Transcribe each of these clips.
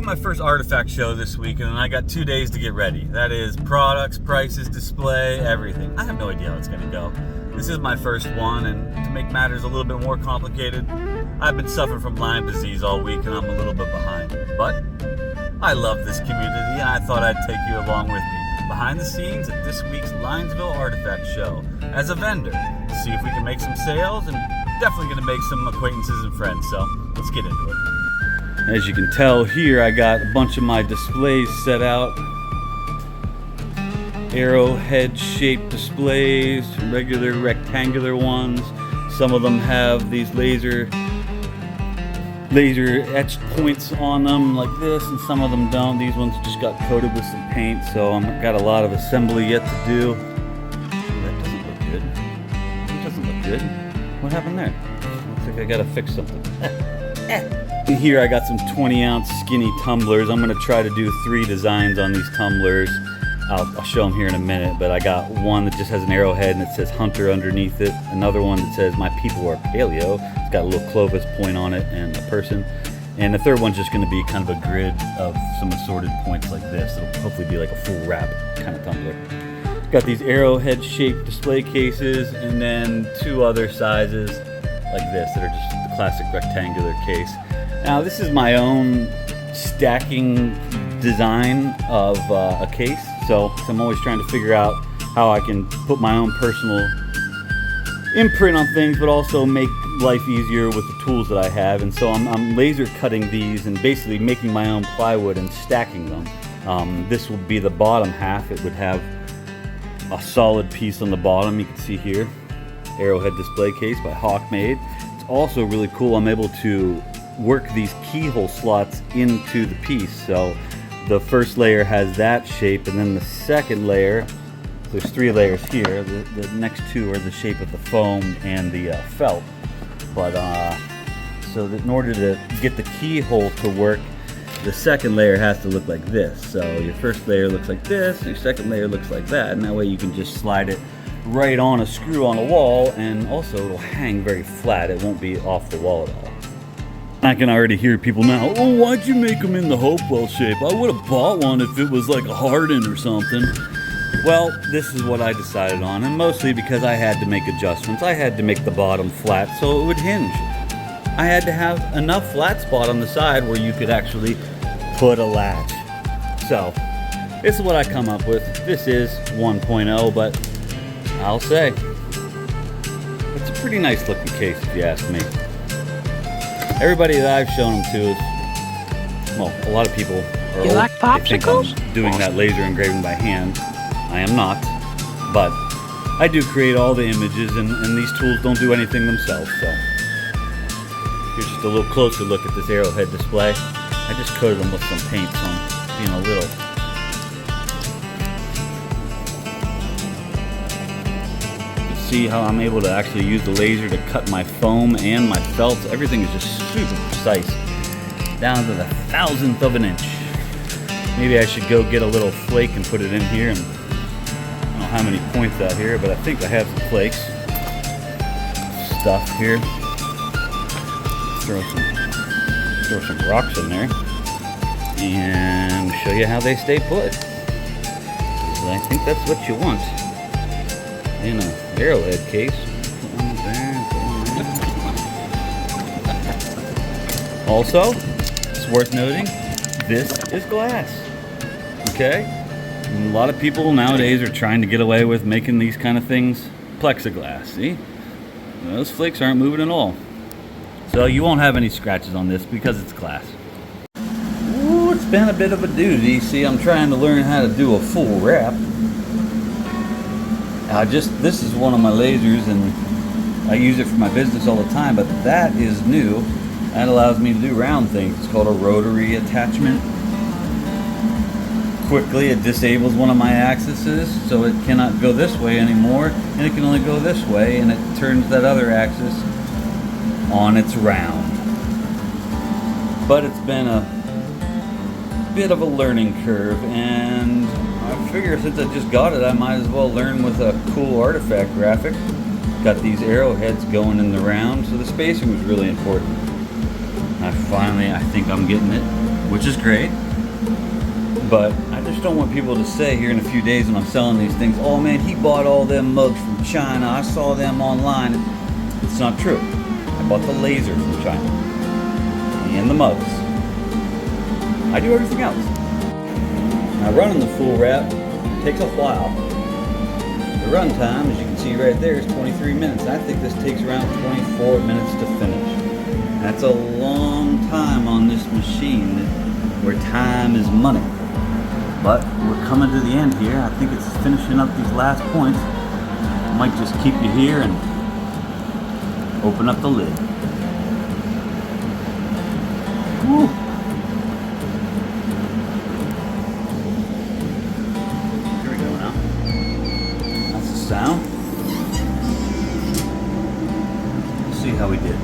doing my first artifact show this week, and I got 2 days to get ready. That is products, prices, display, everything. I have no idea how it's going to go. This is my first one, and to make matters a little bit more complicated, I've been suffering from Lyme disease all week, and I'm a little bit behind. But I love this community, and I thought I'd take you along with me behind the scenes at this week's Linesville Artifact Show as a vendor to see if we can make some sales, and definitely going to make some acquaintances and friends. So let's get into it. As you can tell here, I got a bunch of my displays set out. Arrowhead shaped displays, regular rectangular ones. Some of them have these laser etched points on them like this, and some of them don't. These ones just got coated with some paint, so I've got a lot of assembly yet to do. That doesn't look good. It doesn't look good. What happened there? Looks like I gotta fix something. Here I got some 20-ounce skinny tumblers. I'm going to try to do 3 designs on these tumblers. I'll show them here in a minute, but I got one that just has an arrowhead and it says Hunter underneath it. Another one that says My People Are Paleo. It's got a little Clovis point on it and a person. And the third one's just going to be kind of a grid of some assorted points like this. It'll hopefully be like a full wrap kind of tumbler. Got these arrowhead shaped display cases, and then 2 other sizes like this that are just the classic rectangular case. Now this is my own stacking design of a case, so I'm always trying to figure out how I can put my own personal imprint on things, but also make life easier with the tools that I have. And so I'm laser cutting these and basically making my own plywood and stacking them. This will be the bottom half. It would have a solid piece on the bottom. You can see here, Arrowhead display case by Hawkmade. It's also really cool. I'm able to work these keyhole slots into the piece. So the first layer has that shape, and then the second layer, there's 3 layers here. The next 2 are the shape of the foam and the felt. But so that in order to get the keyhole to work, the second layer has to look like this. So your first layer looks like this, your second layer looks like that, and that way you can just slide it right on a screw on a wall, and also it'll hang very flat. It won't be off the wall at all. I can already hear people now, oh, why'd you make them in the Hopewell shape? I would have bought one if it was like a Harden or something. Well, this is what I decided on, and mostly because I had to make adjustments. I had to make the bottom flat so it would hinge. I had to have enough flat spot on the side where you could actually put a latch. So, this is what I come up with. This is 1.0, but I'll say, it's a pretty nice looking case if you ask me. Everybody that I've shown them to is, well, a lot of people are You like popsicles? Doing that laser engraving by hand. I am not, but I do create all the images, and these tools don't do anything themselves. So here's just a little closer look at this arrowhead display. I just coated them with some paint, so I'm being a little. See how I'm able to actually use the laser to cut my foam and my felts. Everything is just super precise, down to the 1,000th of an inch. Maybe I should go get a little flake and put it in here. And I don't know how many points out here, but I think I have some flakes. Stuff here. Throw some rocks in there and show you how they stay put. I think that's what you want in a arrowhead case. Also, it's worth noting, this is glass. Okay? And a lot of people nowadays are trying to get away with making these kind of things plexiglass. See? Those flakes aren't moving at all. So you won't have any scratches on this because it's glass. Ooh, it's been a bit of a doozy. See, I'm trying to learn how to do a full wrap. This is one of my lasers, and I use it for my business all the time, but that is new. That allows me to do round things. It's called a rotary attachment. Quickly, it disables one of my axes, so it cannot go this way anymore, and it can only go this way, and it turns that other axis on its round. But it's been a bit of a learning curve, and I figure since I just got it, I might as well learn with a cool artifact graphic. Got these arrowheads going in the round, so the spacing was really important. I think I'm getting it. which is great. But I just don't want people to say here in a few days when I'm selling these things, oh man, he bought all them mugs from China. I saw them online. It's not true. I bought the laser from China and the mugs. I do everything else. Now running the full wrap takes a while. The run time, as you can see right there, is 23 minutes. I think this takes around 24 minutes to finish. That's a long time on this machine where time is money. But we're coming to the end here. I think it's finishing up these last points. I might just keep you here and open up the lid. Woo. Here we go now. That's the sound. Let's see how we did.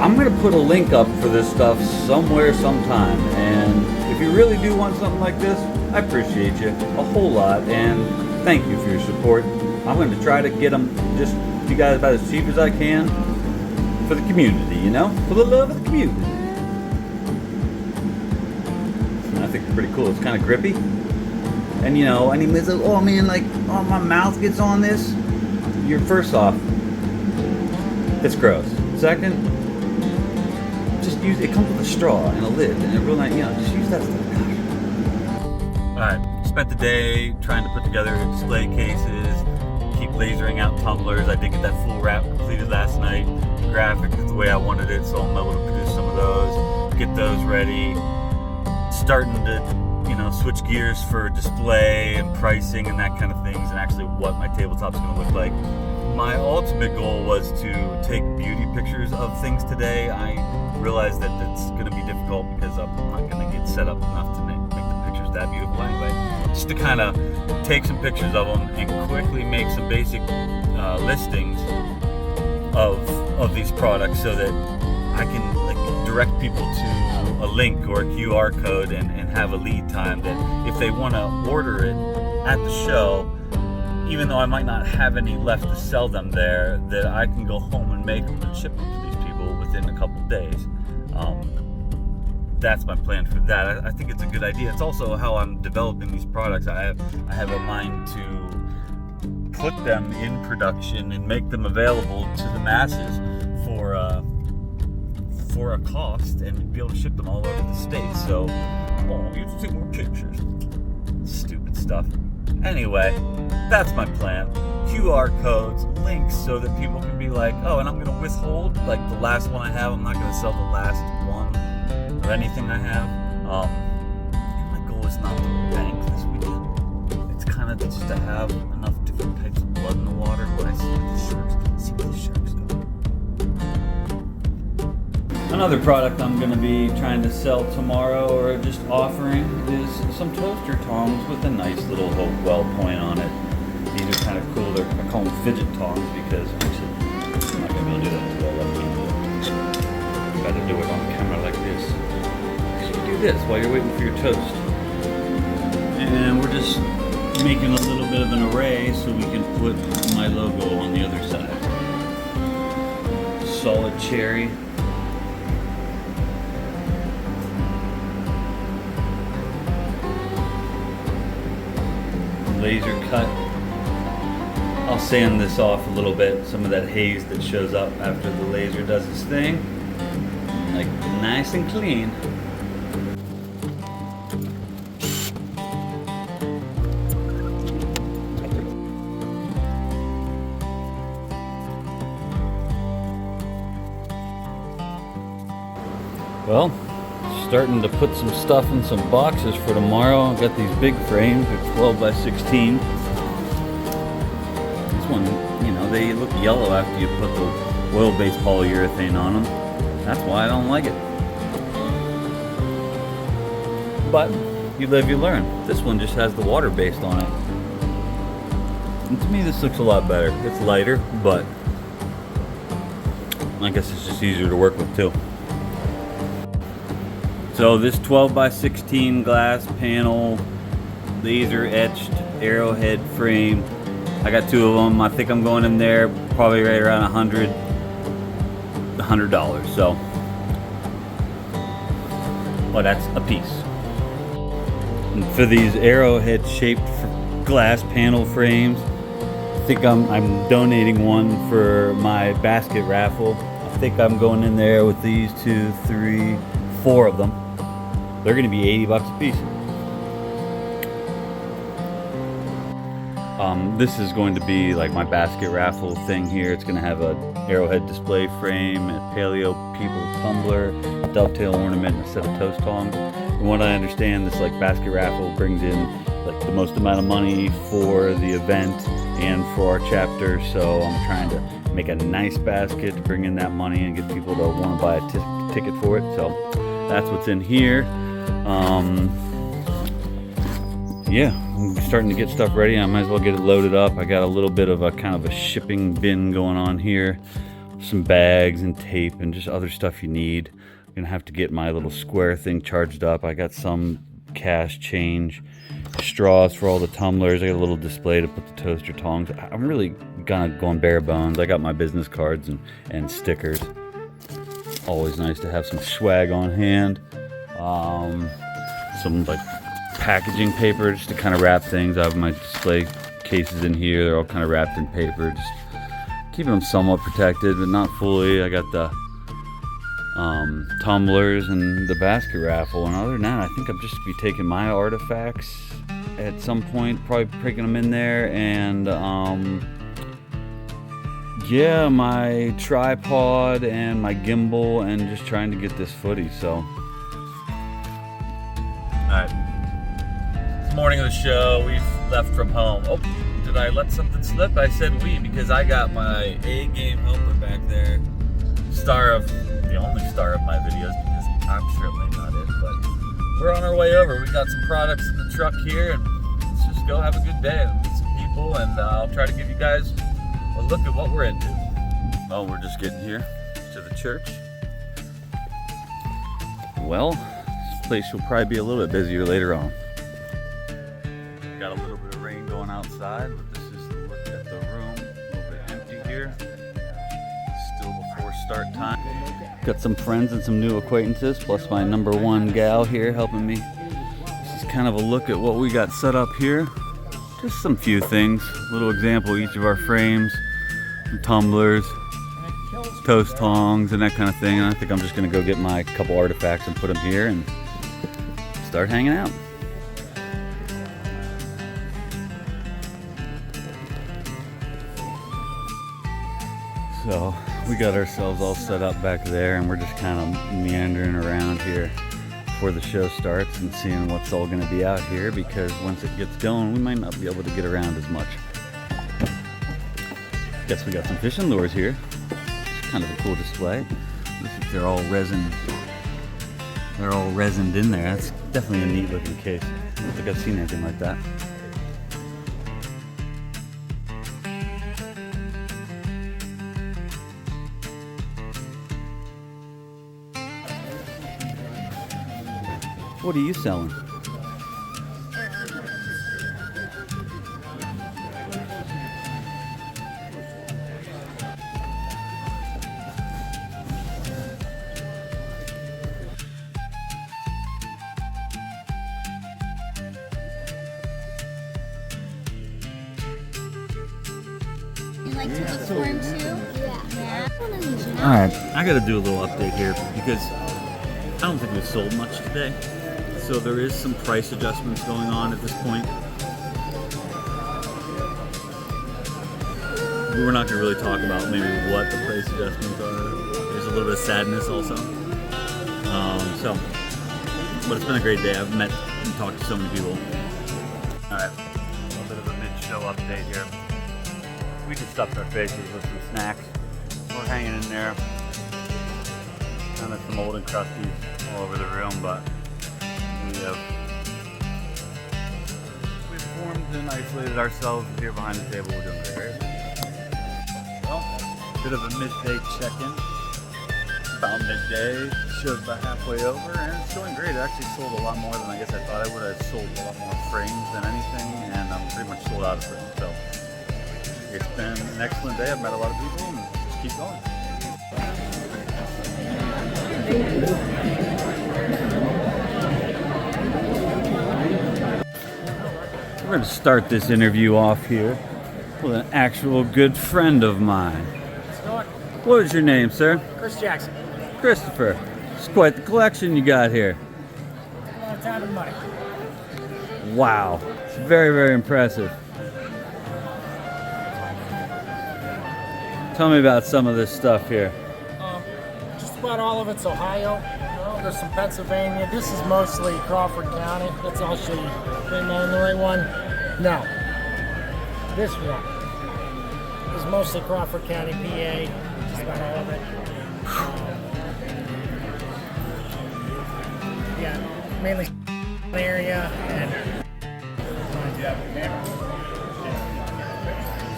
I'm going to put a link up for this stuff somewhere sometime, and if you really do want something like this, I appreciate you a whole lot, and thank you for your support. I'm going to try to get them just you guys about as cheap as I can for the community, you know, for the love of the community. And I think it's pretty cool. It's kind of grippy, and you know, anybody's like, oh man, like, oh my mouth gets on this. You're first off, it's gross. Second, just use it. Comes with a straw and a lid, and it really, you know, just use that stuff. Alright, spent the day trying to put together display cases, keep lasering out tumblers. I did get that full wrap completed last night. The graphic is the way I wanted it, so I'm able to produce some of those, get those ready. Starting to, you know, switch gears for display and pricing and that kind of things, and actually what my tabletop's going to look like. My ultimate goal was to take beauty pictures of things today. I realized that it's going to be difficult because I'm not going to get set up enough to make the pictures that beautiful anyway. Just to kind of take some pictures of them and quickly make some basic listings of these products so that I can like direct people to a link or a QR code and have a lead time that if they want to order it at the show, even though I might not have any left to sell them there, that I can go home and make them and ship them to these people within a couple days. That's my plan for that. I think it's a good idea. It's also how I'm developing these products. I have a mind to put them in production and make them available to the masses for a cost and be able to ship them all over the state. So, oh, you have to take more pictures. Stupid stuff. Anyway, that's my plan. QR codes, links, so that people can be like, oh, and I'm going to withhold, like the last one I have, I'm not going to sell the last one or anything I have. My goal is not to bank this weekend. It's kind of just to have enough different types of blood in the water when I see the sharks, see where the sharks go. Another product I'm going to be trying to sell tomorrow or just offering is some toaster tongs with a nice little Hopewell point on it. These are kind of cool. I call them fidget tongs because actually I'm not going to be able to do that until I let me do it. I'd rather do it on camera like this. You can do this while you're waiting for your toast. And we're just making a little bit of an array so we can put my logo on the other side. Solid cherry. Laser cut. I'll sand this off a little bit, some of that haze that shows up after the laser does its thing, like nice and clean. Well, starting to put some stuff in some boxes for tomorrow. I've got these big frames, they're 12 by 16. This one, you know, they look yellow after you put the oil-based polyurethane on them. That's why I don't like it. But you live, you learn. This one just has the water-based on it. And to me, this looks a lot better. It's lighter, but I guess it's just easier to work with too. So this 12 by 16 glass panel, laser etched Arrowhead frame. I got 2 of them. I think I'm going in there probably right around $100. So, well, that's a piece. And for these Arrowhead shaped glass panel frames, I think I'm donating one for my basket raffle. I think I'm going in there with these 2, 3, 4 of them. They're going to be $80 a piece. This is going to be like my basket raffle thing here. It's going to have a Arrowhead display frame, a paleo people tumbler, a dovetail ornament, and a set of toast tongs. From what I understand, this like basket raffle brings in like the most amount of money for the event and for our chapter. So I'm trying to make a nice basket to bring in that money and get people to want to buy a ticket for it. So that's what's in here. Yeah, I'm starting to get stuff ready. I might as well get it loaded up. I got a little bit of a kind of a shipping bin going on here. Some bags and tape and just other stuff you need. I'm gonna have to get my little square thing charged up. I got some cash change, straws for all the tumblers. I got a little display to put the toaster tongs. I'm really gonna go on bare bones. I got my business cards and stickers. Always nice to have some swag on hand. Some like packaging paper just to kind of wrap things. I have my display cases in here. They're all kind of wrapped in paper, just keeping them somewhat protected, but not fully. I got the tumblers and the basket raffle, and other than that, I think I'm just be taking my artifacts at some point, probably breaking them in there, and yeah, my tripod and my gimbal, and just trying to get this footy. So, alright, it's the morning of the show. We've left from home. Oh, did I let something slip? I said we because I got my A-game helper back there. The only star of my videos, because I'm certainly not it, but we're on our way over. We got some products in the truck here, and let's just go have a good day and meet some people, and I'll try to give you guys a look at what we're into. Well, we're just getting here to the church. Well, this place will probably be a little bit busier later on. Got a little bit of rain going outside, but this is the look at the room. A little bit empty here. Still before start time. Got some friends and some new acquaintances, plus my #1 gal here helping me. This is kind of a look at what we got set up here. Just some few things. A little example of each of our frames, some tumblers, toast tongs, and that kind of thing. And I think I'm just going to go get my couple artifacts and put them here and start hanging out. So we got ourselves all set up back there, and we're just kind of meandering around here before the show starts and seeing what's all going to be out here, because once it gets going, we might not be able to get around as much. Guess we got some fishing lures here. It's kind of a cool display. Looks like they're all resined in there. That's definitely a neat looking case. I don't think I've seen anything like that. What are you selling? You like to look for him too? Yeah. Alright, I gotta do a little update here because I don't think we sold much today. So there is some price adjustments going on at this point. We're not going to really talk about maybe what the price adjustments are. There's a little bit of sadness also. But it's been a great day. I've met and talked to so many people. Alright, a little bit of a mid-show update here. We just stuffed our faces with some snacks. We're hanging in there. Kind of some old and crusties all over the room, but we've formed and isolated ourselves here behind the table. We're doing very well. Bit of a midday check-in. about midday, showed about halfway over, and it's going great. It actually sold a lot more than I guess I thought I would. I sold a lot more frames than anything, and I'm pretty much sold out of frames. So it's been an excellent day. I've met a lot of people, and just keep going. We're going to start this interview off here with an actual good friend of mine. What is your name, sir? Chris Jackson. Christopher. It's quite the collection you got here. A lot of time and money. Wow. It's very, very impressive. Tell me about some of this stuff here. Just about all of it's Ohio. There's some Pennsylvania. This is mostly Crawford County. Let's all show you. Am I on the right one? No. This one is mostly Crawford County, PA. Just about all of it. Yeah, mainly area and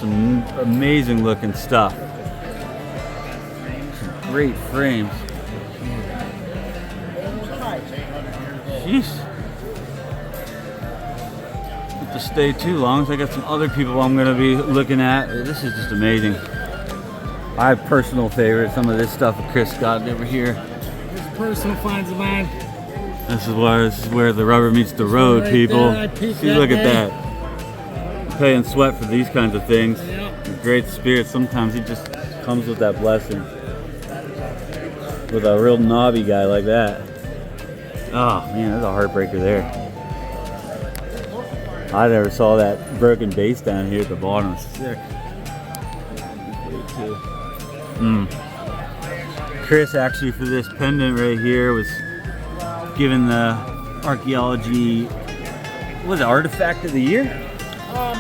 Some amazing looking stuff. Some great frames. Jeez. Don't have to stay too long, so I got some other people I'm going to be looking at. This is just amazing. I have personal favorites. Some of this stuff that Chris got over here. This personal finds of mine. This is where the rubber meets the road, right people. there, See, look at that. Pay and sweat for these kinds of things. Yep. Great spirit. Sometimes he just comes with that blessing. With a real knobby guy like that. Oh man, that's a heartbreaker there. I never saw that broken base down here at the bottom. It's sick. Chris actually for this pendant right here was given the archaeology, was it artifact of the year?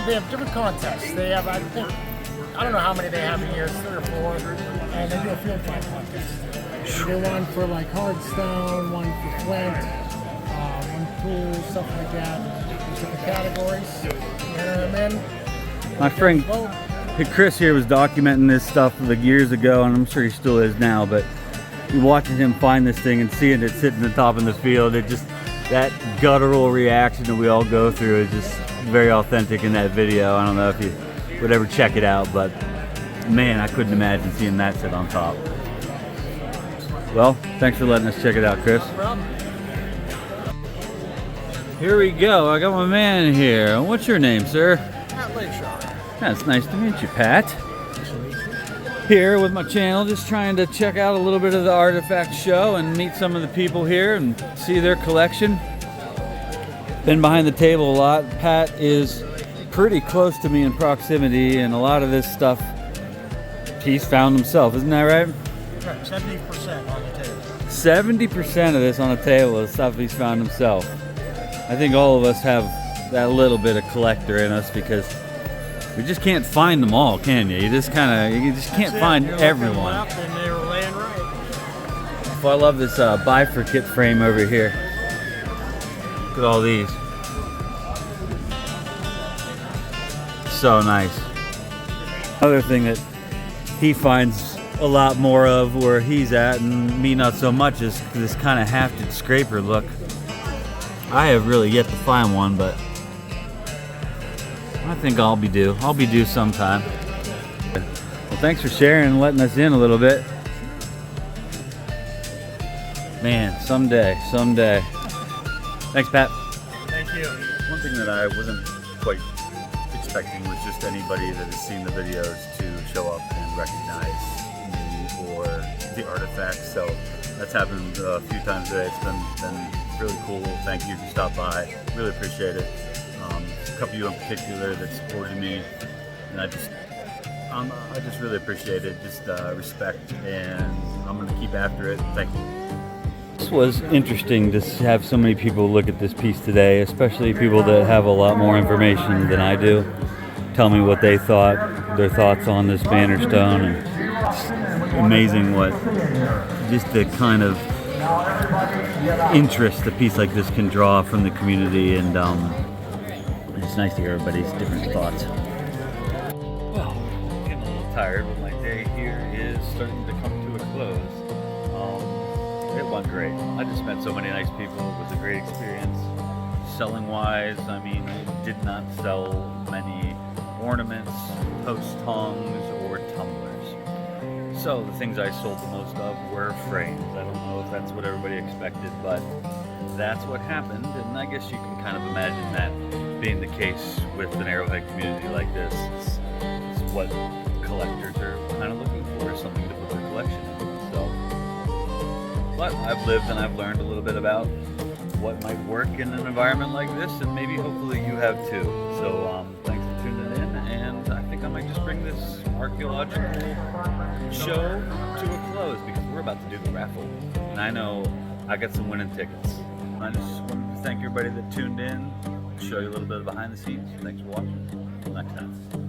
They have different contests. They have, I think, I don't know how many they have in here, 3 or 4, and they do a field find contest. They do one for like hard stone, one for flint, one pool, stuff like that. There's different categories. Enter them in. My friend Chris here was documenting this stuff like years ago, and I'm sure he still is now, but watching him find this thing and seeing it sitting at the top in the field, it just, that guttural reaction that we all go through is just very authentic in that video. I don't know if you would ever check it out, but man, I couldn't imagine seeing that sit on top. Well, thanks for letting us check it out, Chris. Here we go. I got my man here. What's your name, sir? Pat Layshock. That's nice to meet you, Pat. Here with my channel, just trying to check out a little bit of the Artifact Show and meet some of the people here and see their collection. Been behind the table a lot. Pat is pretty close to me in proximity, and a lot of this stuff he's found himself. Isn't that right? Right, 70% on the table. 70% of this on the table is stuff he's found himself. I think all of us have that little bit of collector in us because we just can't find them all, can you? You just can't find everyone. Left and they were laying right. Well, I love this bifurcate frame over here. Look at all these. So nice. Another thing that he finds a lot more of where he's at, and me not so much, is this kind of hafted scraper look. I have really yet to find one, but I think I'll be due. I'll be due sometime. Well, thanks for sharing and letting us in a little bit. Man, someday. Thanks, Pat. Thank you. One thing that I wasn't quite expecting was just anybody that has seen the videos to show up and recognize me or the artifact. So that's happened a few times today. It's been really cool. Thank you for stopping by. Really appreciate it. A couple of you in particular that supported me, and I just really appreciate it. Just respect, and I'm going to keep after it. Thank you. This was interesting to have so many people look at this piece today, especially people that have a lot more information than I do. Tell me what they thought, their thoughts on this banner stone, and it's amazing what just the kind of interest a piece like this can draw from the community, and it's nice to hear everybody's different thoughts. Well, I'm getting a little tired, but my day here is starting to come to a close. It went great. I just met so many nice people. It was a great experience. Selling wise, I mean, I did not sell many ornaments, post tongs, or tumblers. So the things I sold the most of were frames. I don't know if that's what everybody expected, but that's what happened. And I guess you can kind of imagine that being the case with an Arrowhead community like this. It's what collectors are kind of looking for, something to put their collection in. So, but I've lived and I've learned a little bit about what might work in an environment like this, and maybe hopefully you have too. So thanks for tuning in, and I think I might just bring this archaeological show to a close because we're about to do the raffle, and I know I got some winning tickets. I just wanted to thank everybody that tuned in, show you a little bit of behind the scenes. Thanks for watching. Until next time.